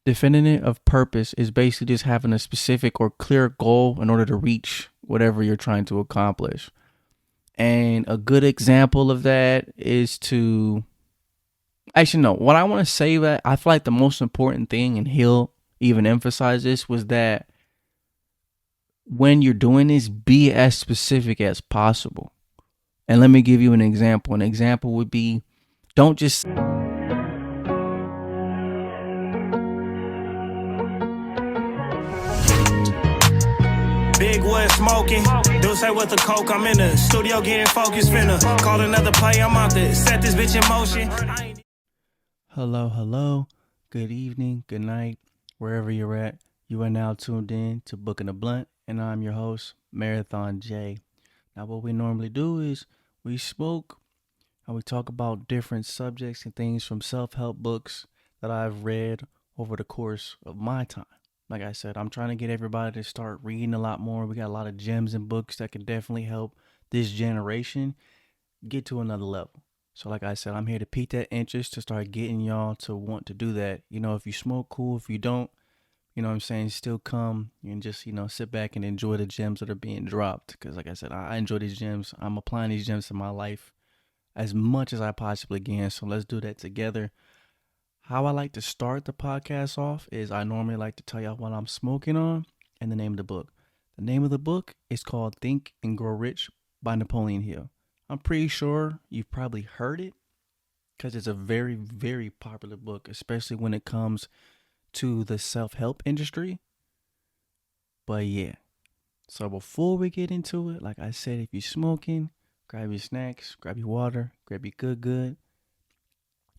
Definition of purpose is basically just having a specific or clear goal in order to reach whatever you're trying to accomplish. And a good example of that is to actually no. What I want to say that I feel like the most important thing, and he'll even emphasize this, was that when you're doing this, be as specific as possible. And let me give you an example. An example would be don't just Big wood smoking, do say with the coke, I'm in the studio getting focused, finna call another play, I'm out to set this bitch in motion. hello, good evening, good night, wherever you're at. You are now tuned in to Booking a Blunt, and I'm your host, Marathon J. Now, what we normally do is we smoke and we talk about different subjects and things from self-help books that I've read over the course of my time. Like I said, I'm trying to get everybody to start reading a lot more. We got a lot of gems and books that can definitely help this generation get to another level. So like I said, I'm here to pique that interest to start getting y'all to want to do that. If you smoke, cool. If you don't, what I'm saying, still come and just, sit back and enjoy the gems that are being dropped. Because like I said, I enjoy these gems. I'm applying these gems to my life as much as I possibly can. So let's do that together. How I like to start the podcast off is I normally like to tell y'all what I'm smoking on and the name of the book. The name of the book is called Think and Grow Rich by Napoleon Hill. I'm pretty sure you've probably heard it because it's a very, very popular book, especially when it comes to the self-help industry. But yeah, so before we get into it, like I said, if you're smoking, grab your snacks, grab your water, grab your good,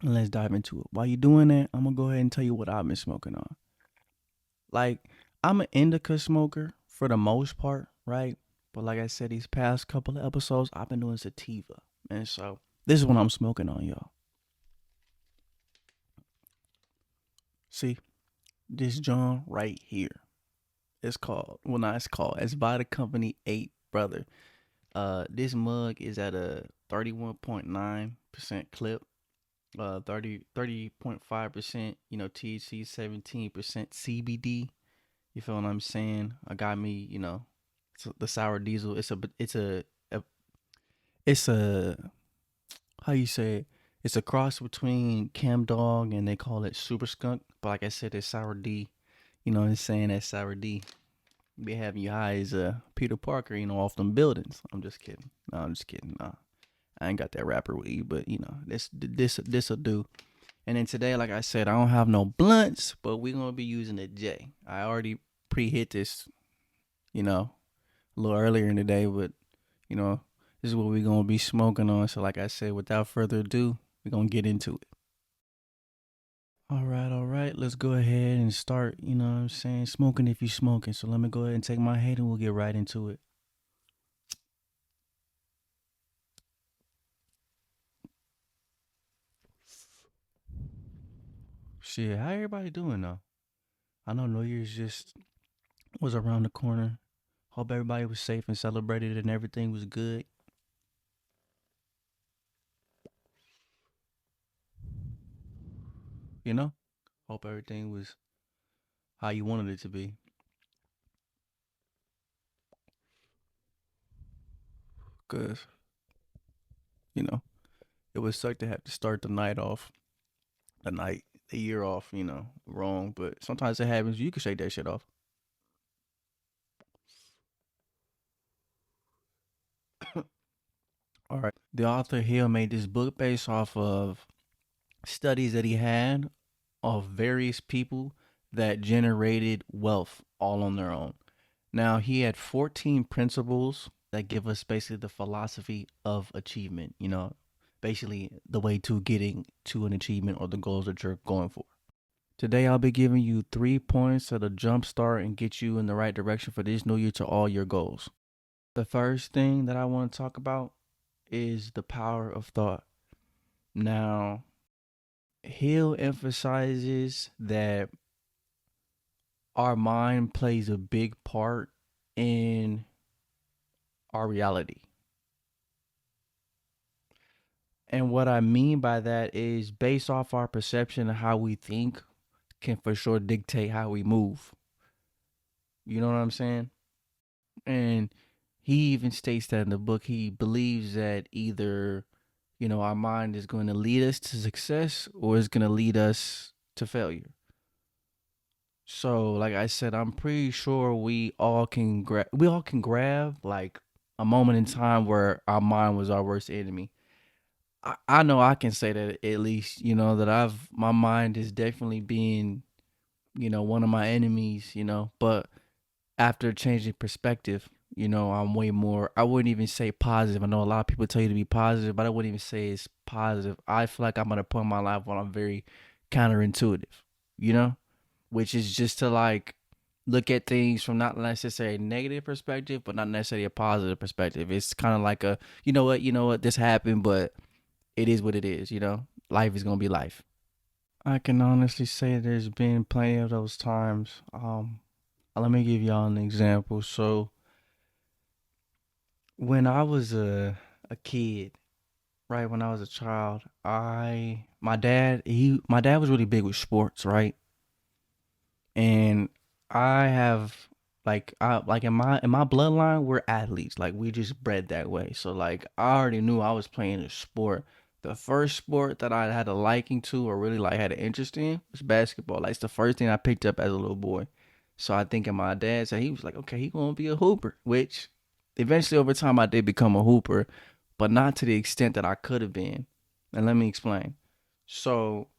and let's dive into it. While you're doing that, I'm gonna go ahead and tell you what I've been smoking on. Like, I'm an indica smoker for the most part, right? But like I said, these past couple of episodes, I've been doing sativa. And so this is what I'm smoking on, y'all. See, this John right here. It's by the company 8 Brother. This mug is at a 31.9% clip. 30.5%, THC, 17% CBD. You feel what I'm saying? I got me, the sour diesel. It's a how you say it? It's a cross between Cam Dog and they call it Super Skunk. But like I said, it's sour D. You know what I'm saying? That sour D be having you high as Peter Parker, off them buildings. I'm just kidding. No, I'm just kidding. No, I ain't got that rapper weed, but this'll do. And then today, like I said, I don't have no blunts, but we're gonna be using a J. I already pre-hit this, a little earlier in the day, but you know, this is what we're gonna be smoking on. So like I said, without further ado, we're gonna get into it. All right, let's go ahead and start, what I'm saying, smoking if you're smoking. So let me go ahead and take my hit and we'll get right into it. Shit, how everybody doing though? I know New Year's just was around the corner. Hope everybody was safe and celebrated and everything was good. You know? Hope everything was how you wanted it to be. Cause, you know, it would suck to have to start the year off, wrong. But sometimes it happens. You can shake that shit off. All right. The author Hill made this book based off of studies that he had of various people that generated wealth all on their own. Now, he had 14 principles that give us basically the philosophy of achievement, basically the way to getting to an achievement or the goals that you're going for. Today, I'll be giving you 3 points that'll jumpstart and get you in the right direction for this new year to all your goals. The first thing that I want to talk about is the power of thought. Now, Hill emphasizes that our mind plays a big part in our reality. And what I mean by that is based off our perception of how we think can for sure dictate how we move. You know what I'm saying? And he even states that in the book. He believes that either, our mind is going to lead us to success or it's going to lead us to failure. So, like I said, I'm pretty sure we all can grab like a moment in time where our mind was our worst enemy. I know I can say that at least, that my mind is definitely being, one of my enemies, but after changing perspective, I'm way more, I wouldn't even say positive. I know a lot of people tell you to be positive, but I wouldn't even say it's positive. I feel like I'm at a point in my life when I'm very counterintuitive, you know, which is just to like look at things from not necessarily a negative perspective, but not necessarily a positive perspective. It's kind of like a, this happened, but it is what it is, life is going to be life. I can honestly say there's been plenty of those times. Let me give y'all an example. So when I was a kid, right, when I was a child, my dad was really big with sports, right? And I have like in my bloodline, we're athletes. Like we just bred that way. So like I already knew I was playing a sport. The first sport that I had a liking to or really like had an interest in was basketball. Like it's the first thing I picked up as a little boy. So I think in my dad said he was like, okay, he gonna be a hooper, which eventually over time I did become a hooper, but not to the extent that I could have been. And let me explain. So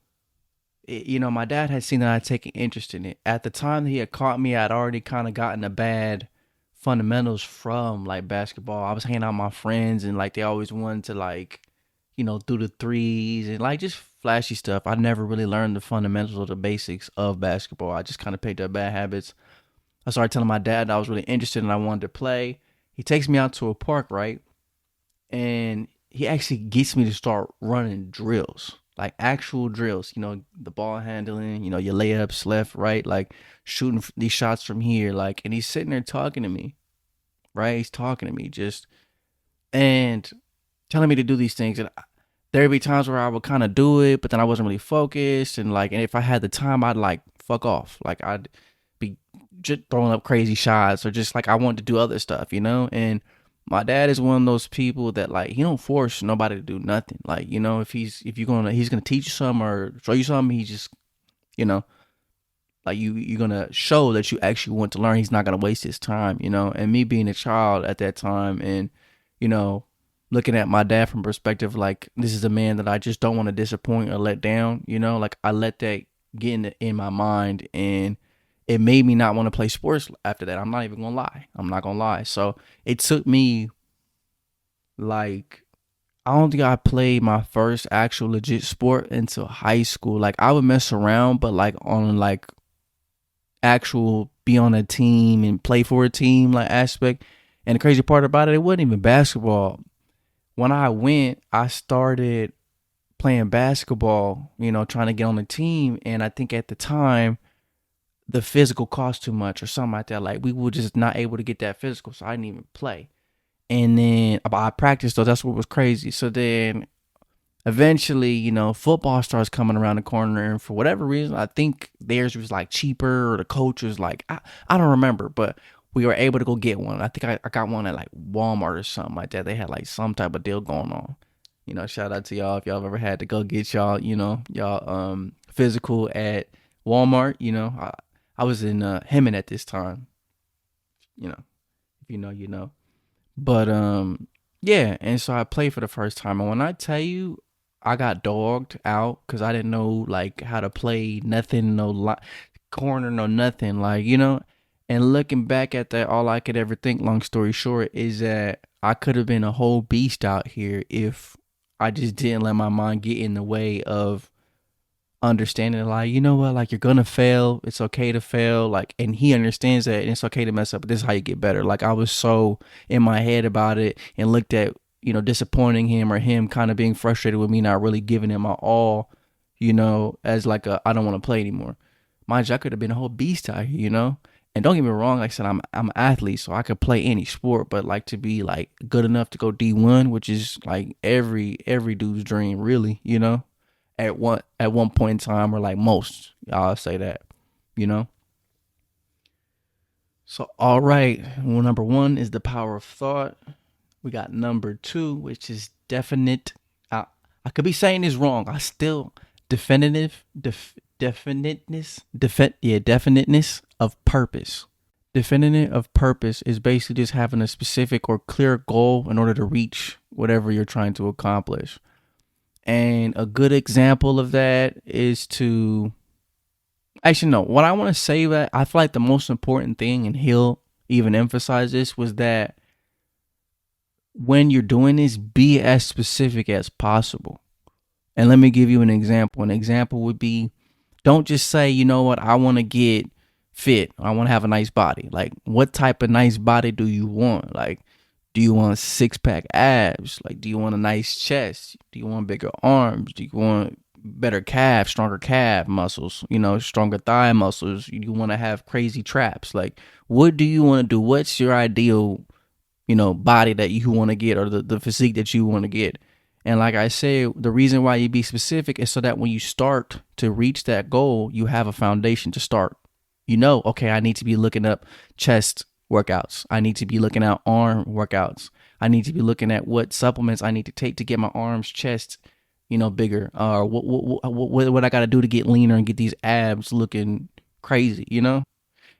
my dad had seen that I'd taken interest in it. At the time that he had caught me, I'd already kind of gotten the bad fundamentals from like basketball. I was hanging out with my friends and like they always wanted to like, do the threes and like just flashy stuff. I never really learned the fundamentals or the basics of basketball. I just kind of picked up bad habits. I started telling my dad that I was really interested and I wanted to play. He takes me out to a park, right? And he actually gets me to start running drills, like actual drills, the ball handling, your layups left, right, like shooting these shots from here, like, and he's sitting there talking to me, right? He's talking to me just and telling me to do these things. And there'd be times where I would kind of do it, but then I wasn't really focused. And like, and if I had the time, I'd like fuck off. Like I'd be just throwing up crazy shots or just like I wanted to do other stuff, And my dad is one of those people that like he don't force nobody to do nothing. Like he's gonna teach you something or show you something. He just you know like you're gonna show that you actually want to learn. He's not gonna waste his time. And me being a child at that time and you know looking at my dad from perspective like this is a man that I just don't want to disappoint or let down. Like I let that get in my mind and it made me not want to play sports after that. I'm not even gonna lie. I'm not gonna lie. So it took me like I don't think I played my first actual legit sport until high school. Like I would mess around, but like on like actual be on a team and play for a team like aspect. And the crazy part about it, it wasn't even basketball. When I went, I started playing basketball, trying to get on the team. And I think at the time, the physical cost too much or something like that. Like we were just not able to get that physical, so I didn't even play. And then I practiced though. That's what was crazy. So then eventually, football starts coming around the corner, and for whatever reason, I think theirs was like cheaper, or the coach was like, I don't remember, but we were able to go get one. I think I got one at like Walmart or something like that. They had like some type of deal going on. Shout out to y'all if y'all have ever had to go get y'all physical at Walmart. I was in Hemet at this time. If you know, you know. But yeah, and so I played for the first time, and when I tell you, I got dogged out because I didn't know like how to play nothing, no corner, no nothing, like And looking back at that, all I could ever think, long story short, is that I could have been a whole beast out here if I just didn't let my mind get in the way of understanding like what, like you're gonna fail, it's okay to fail, like, and he understands that and it's okay to mess up, but this is how you get better. Like I was so in my head about it and looked at disappointing him or him kind of being frustrated with me not really giving him my all, as like I don't want to play anymore. Mind you, I could have been a whole beast out here, and don't get me wrong, like I said, I'm an athlete, so I could play any sport, but like to be like good enough to go D1, which is like every dude's dream, really, at one point in time, or like most, I'll say that, you know. So all right, well, number one is the power of thought. We got number two, which is definite. I could be saying this wrong. I still definiteness of purpose. Definitive of purpose is basically just having a specific or clear goal in order to reach whatever you're trying to accomplish. And a good example of that is to actually no. What I want to say, that I feel like the most important thing, and Hill even emphasized this, was that when you're doing this, be as specific as possible. And let me give you an example. An example would be, don't just say, you know what, I want to get fit. I want to have a nice body. Like, what type of nice body do you want? Like, do you want six pack abs? Like, do you want a nice chest? Do you want bigger arms? Do you want better calf, stronger calf muscles, stronger thigh muscles? You want to have crazy traps? Like, what do you want to do? What's your ideal, body that you want to get, or the physique that you want to get? And like I say, the reason why you be specific is so that when you start to reach that goal, you have a foundation to start. Okay, I need to be looking up chest workouts. I need to be looking at arm workouts. I need to be looking at what supplements I need to take to get my arms, chest, bigger. Or what I got to do to get leaner and get these abs looking crazy.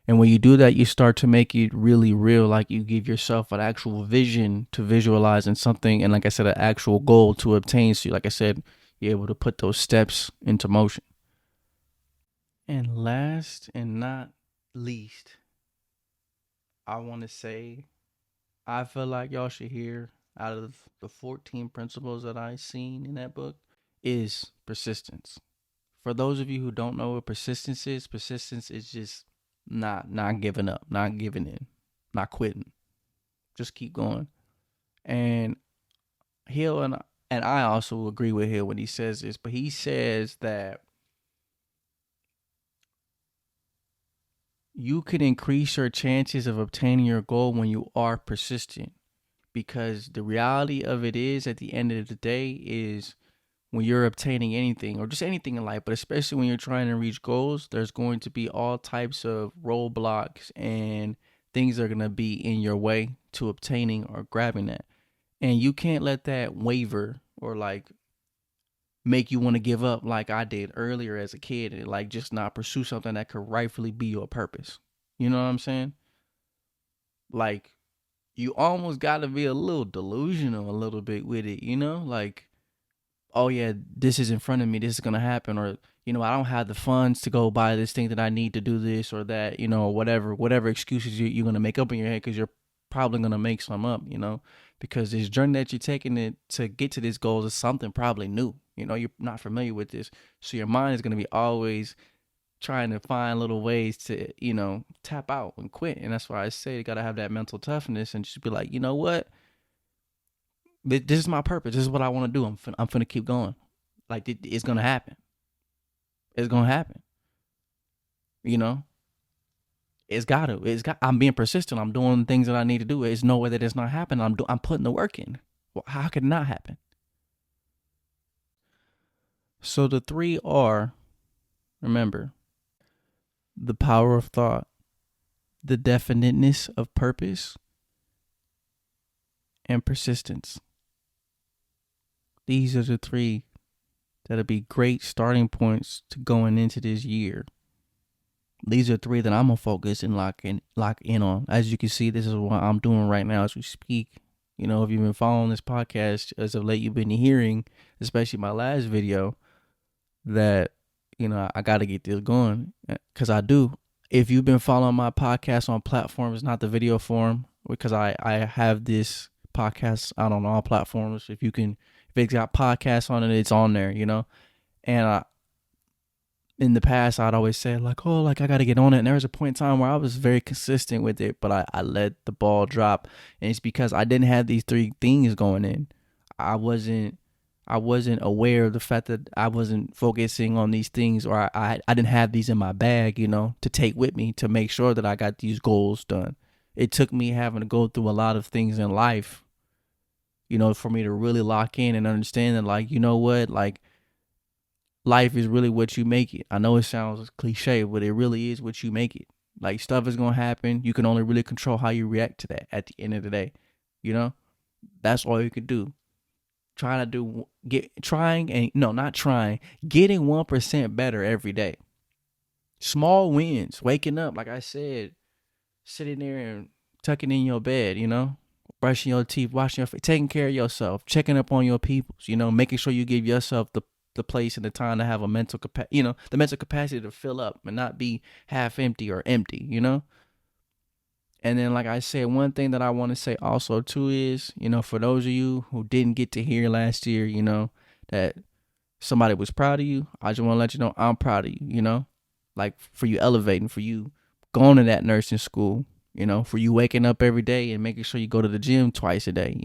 And when you do that, you start to make it really real. Like, you give yourself an actual vision to visualize in something. And like I said, an actual goal to obtain. So like I said, you're able to put those steps into motion. And last and not least, I want to say, I feel like y'all should hear, out of the 14 principles that I seen in that book, is persistence. For those of you who don't know what persistence is just not giving up, not giving in, not quitting. Just keep going. And Hill and I also agree with Hill when he says this, but he says that you can increase your chances of obtaining your goal when you are persistent. Because the reality of it is, at the end of the day, is when you're obtaining anything, or just anything in life, but especially when you're trying to reach goals, there's going to be all types of roadblocks and things that are going to be in your way to obtaining or grabbing that. And you can't let that waver or like make you want to give up, like I did earlier as a kid, and like just not pursue something that could rightfully be your purpose. You know what I'm saying? Like, you almost got to be a little delusional a little bit with it, like, oh yeah, this is in front of me, this is gonna happen, or I don't have the funds to go buy this thing that I need to do this or that, whatever excuses you're gonna make up in your head, because you're probably gonna make some up, because this journey that you're taking it to get to this goal is something probably new. You're not familiar with this, so your mind is gonna be always trying to find little ways to tap out and quit. And that's why I say you gotta have that mental toughness and just be like, you know what, this is my purpose. This is what I want to do. I'm finna keep going. Like, it's gonna happen. It's gonna happen. I'm being persistent. I'm doing things that I need to do. There's no way that it's not happening. I'm putting the work in. Well, how could it not happen? So the three are, remember, the power of thought, the definiteness of purpose, and persistence. These are the three that'll be great starting points to going into this year. These are three that I'm gonna focus and lock in on. As you can see, this is what I'm doing right now as we speak. If you've been following this podcast as of late, you've been hearing, especially my last video, that I got to get this going, because I do. If you've been following my podcast on platforms, not the video form, because I have this podcast out on all platforms. If it's got podcasts on it, it's on there, And in the past, I'd always say like, oh, like I got to get on it. And there was a point in time where I was very consistent with it, but I let the ball drop. And it's because I didn't have these three things going in. I wasn't aware of the fact that I wasn't focusing on these things, or I didn't have these in my bag, to take with me to make sure that I got these goals done. It took me having to go through a lot of things in life, for me to really lock in and understand that, like, you know what, like, life is really what you make it. I know it sounds cliche, but it really is what you make it. Like stuff is gonna happen. You can only really control how you react to that at the end of the day. You know? That's all you can do. Getting 1% better every day. Small wins, waking up, like I said, sitting there and tucking in your bed, brushing your teeth, washing your face, taking care of yourself, checking up on your peoples, making sure you give yourself the place and the time to have a mental capacity, the mental capacity to fill up and not be half empty or empty. And then, like I said, one thing that I want to say also too is, for those of you who didn't get to hear last year, that somebody was proud of you, I just want to let you know I'm proud of you, like for you elevating, for you going to that nursing school, for you waking up every day and making sure you go to the gym twice a day,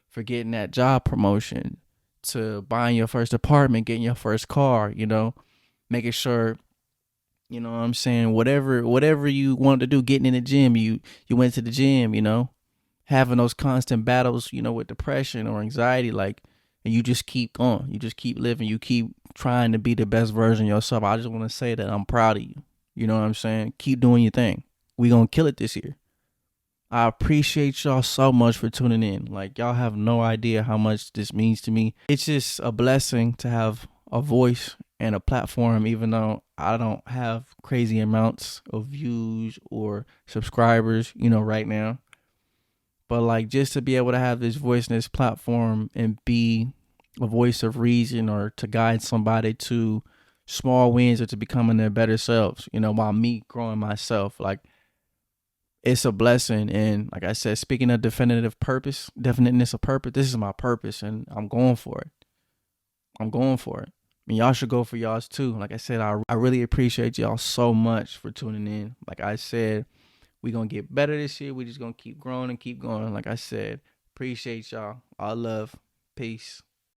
for getting that job promotion, to buying your first apartment, getting your first car, making sure, what I'm saying, whatever you wanted to do, getting in the gym, you went to the gym, having those constant battles, with depression or anxiety, like, and you just keep going, you just keep living, you keep trying to be the best version of yourself. I just want to say that I'm proud of you. You know what I'm saying? Keep doing your thing. We gonna kill it this year. I appreciate y'all so much for tuning in. Like, y'all have no idea how much this means to me. It's just a blessing to have a voice and a platform, even though I don't have crazy amounts of views or subscribers, right now. But like, just to be able to have this voice and this platform and be a voice of reason, or to guide somebody to small wins or to becoming their better selves, while me growing myself, like, it's a blessing. And like I said, speaking of definiteness of purpose, this is my purpose and I'm going for it. I'm going for it. I mean, y'all should go for y'all's too. Like I said, I really appreciate y'all so much for tuning in. Like I said, we gonna get better this year. We just gonna keep growing and keep going. Like I said, appreciate y'all. All love. Peace.